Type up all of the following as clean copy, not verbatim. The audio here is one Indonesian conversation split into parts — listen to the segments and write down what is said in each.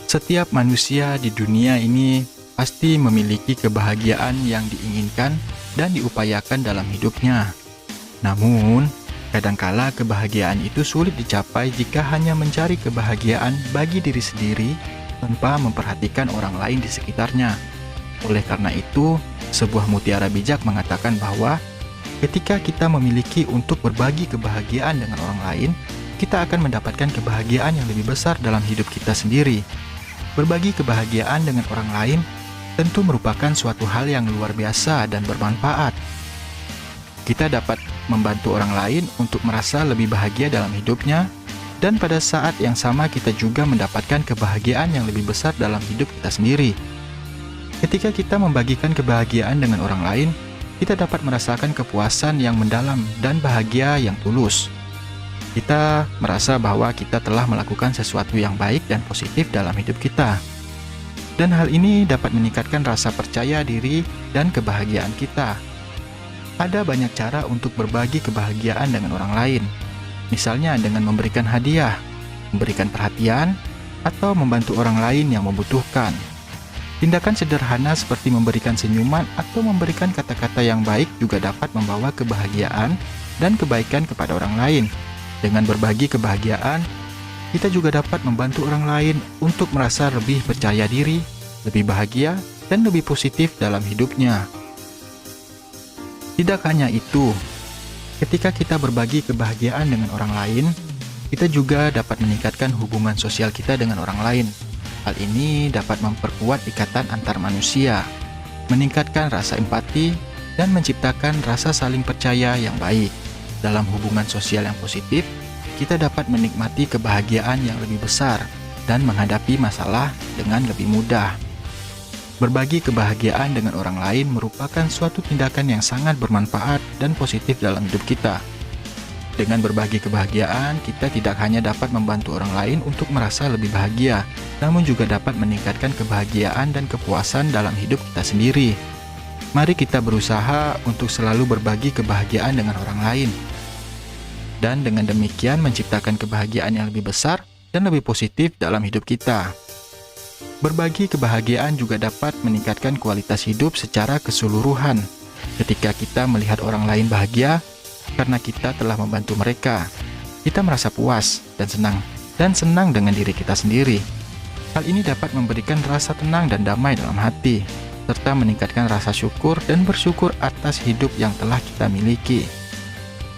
Setiap manusia di dunia ini pasti memiliki kebahagiaan yang diinginkan dan diupayakan dalam hidupnya. Namun, kadangkala kebahagiaan itu sulit dicapai jika hanya mencari kebahagiaan bagi diri sendiri tanpa memperhatikan orang lain di sekitarnya. Oleh karena itu, sebuah mutiara bijak mengatakan bahwa ketika kita memiliki untuk berbagi kebahagiaan dengan orang lain, kita akan mendapatkan kebahagiaan yang lebih besar dalam hidup kita sendiri. Berbagi kebahagiaan dengan orang lain tentu merupakan suatu hal yang luar biasa dan bermanfaat. Kita dapat membantu orang lain untuk merasa lebih bahagia dalam hidupnya, dan pada saat yang sama kita juga mendapatkan kebahagiaan yang lebih besar dalam hidup kita sendiri. Ketika kita membagikan kebahagiaan dengan orang lain, kita dapat merasakan kepuasan yang mendalam dan bahagia yang tulus. Kita merasa bahwa kita telah melakukan sesuatu yang baik dan positif dalam hidup kita. Dan hal ini dapat meningkatkan rasa percaya diri dan kebahagiaan kita. Ada banyak cara untuk berbagi kebahagiaan dengan orang lain. Misalnya dengan memberikan hadiah, memberikan perhatian, atau membantu orang lain yang membutuhkan. Tindakan sederhana seperti memberikan senyuman atau memberikan kata-kata yang baik juga dapat membawa kebahagiaan dan kebaikan kepada orang lain. Dengan berbagi kebahagiaan, kita juga dapat membantu orang lain untuk merasa lebih percaya diri, lebih bahagia, dan lebih positif dalam hidupnya. Tidak hanya itu, ketika kita berbagi kebahagiaan dengan orang lain, kita juga dapat meningkatkan hubungan sosial kita dengan orang lain. Hal ini dapat memperkuat ikatan antar manusia, meningkatkan rasa empati, dan menciptakan rasa saling percaya yang baik. Dalam hubungan sosial yang positif, kita dapat menikmati kebahagiaan yang lebih besar dan menghadapi masalah dengan lebih mudah. Berbagi kebahagiaan dengan orang lain merupakan suatu tindakan yang sangat bermanfaat dan positif dalam hidup kita. Dengan berbagi kebahagiaan, kita tidak hanya dapat membantu orang lain untuk merasa lebih bahagia, namun juga dapat meningkatkan kebahagiaan dan kepuasan dalam hidup kita sendiri. Mari kita berusaha untuk selalu berbagi kebahagiaan dengan orang lain. Dan dengan demikian menciptakan kebahagiaan yang lebih besar dan lebih positif dalam hidup kita. Berbagi kebahagiaan juga dapat meningkatkan kualitas hidup secara keseluruhan. Ketika kita melihat orang lain bahagia, karena kita telah membantu mereka, kita merasa puas dan senang dengan diri kita sendiri. Hal ini dapat memberikan rasa tenang dan damai dalam hati, serta meningkatkan rasa syukur dan bersyukur atas hidup yang telah kita miliki.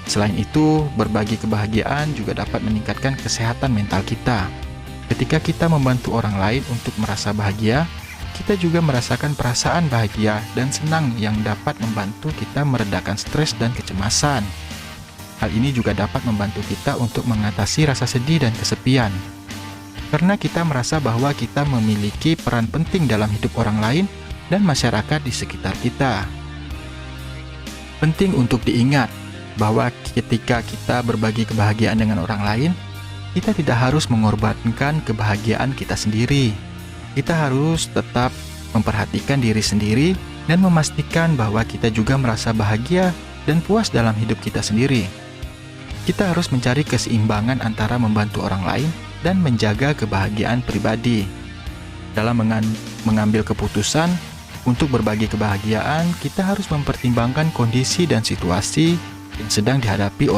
Selain itu, berbagi kebahagiaan juga dapat meningkatkan kesehatan mental kita. Ketika kita membantu orang lain untuk merasa bahagia, kita juga merasakan perasaan bahagia dan senang yang dapat membantu kita meredakan stres dan kecemasan. Hal ini juga dapat membantu kita untuk mengatasi rasa sedih dan kesepian. Karena kita merasa bahwa kita memiliki peran penting dalam hidup orang lain dan masyarakat di sekitar kita. Penting untuk diingat bahwa ketika kita berbagi kebahagiaan dengan orang lain, kita tidak harus mengorbankan kebahagiaan kita sendiri. Kita harus tetap memperhatikan diri sendiri dan memastikan bahwa kita juga merasa bahagia dan puas dalam hidup kita sendiri. Kita harus mencari keseimbangan antara membantu orang lain dan menjaga kebahagiaan pribadi. Dalam mengambil keputusan untuk berbagi kebahagiaan, kita harus mempertimbangkan kondisi dan situasi yang sedang dihadapi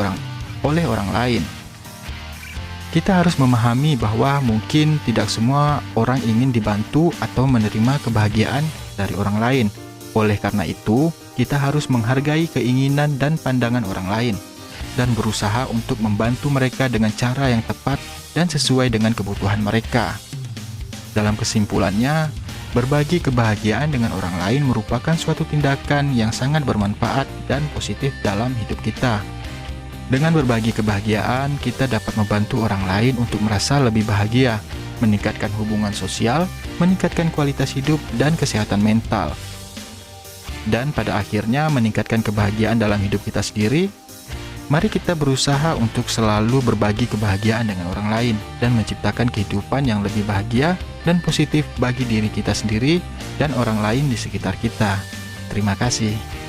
oleh orang lain. Kita harus memahami bahwa mungkin tidak semua orang ingin dibantu atau menerima kebahagiaan dari orang lain. Oleh karena itu, kita harus menghargai keinginan dan pandangan orang lain dan berusaha untuk membantu mereka dengan cara yang tepat dan sesuai dengan kebutuhan mereka. Dalam kesimpulannya, berbagi kebahagiaan dengan orang lain merupakan suatu tindakan yang sangat bermanfaat dan positif dalam hidup kita. Dengan berbagi kebahagiaan, kita dapat membantu orang lain untuk merasa lebih bahagia, meningkatkan hubungan sosial, meningkatkan kualitas hidup dan kesehatan mental. Dan pada akhirnya meningkatkan kebahagiaan dalam hidup kita sendiri. Mari kita berusaha untuk selalu berbagi kebahagiaan dengan orang lain dan menciptakan kehidupan yang lebih bahagia dan positif bagi diri kita sendiri dan orang lain di sekitar kita. Terima kasih.